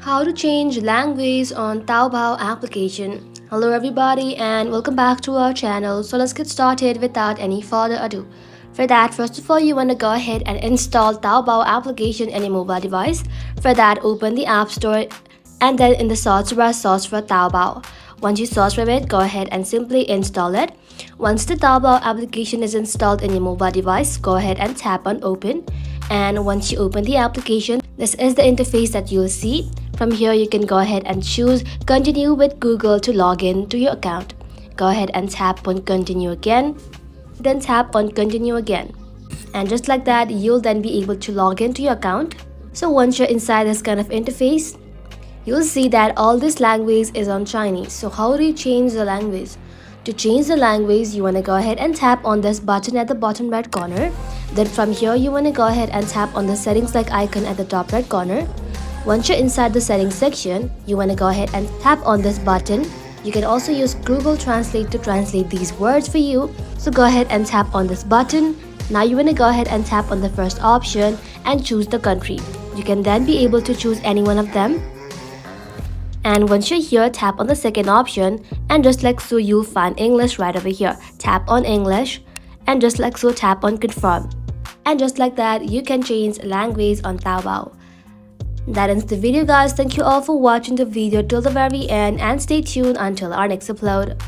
How to change language on Taobao application. Hello everybody and welcome back to our channel. So let's get started without any further ado. For that, first of all, you want to go ahead and install Taobao application on your mobile device. For that, open the App Store and then in the search bar search for Taobao. Once you search for it, go ahead and simply install it. Once the Taobao application is installed in your mobile device, go ahead and tap on open. And once you open the application, this is the interface that you'll see. From here, you can go ahead and choose continue with Google to log in to your account. Go ahead and tap on continue again, then tap on continue again. And just like that, you'll then be able to log into your account. So once you're inside this kind of interface, you'll see that all this language is on Chinese. So how do you change the language? To change the language, you want to go ahead and tap on this button at the bottom right corner. Then from here, you want to go ahead and tap on the settings like icon at the top right corner. Once you're inside the settings section, you want to go ahead and tap on this button. You can also use Google Translate to translate these words for you. So go ahead and tap on this button. Now you want to go ahead and tap on the first option and choose the country. You can then be able to choose any one of them. And once you're here, tap on the second option and just like so you'll find English right over here. Tap on English and just like so tap on confirm. And just like that, you can change language on Taobao. That ends the video guys. Thank you all for watching the video till the very end and stay tuned until our next upload.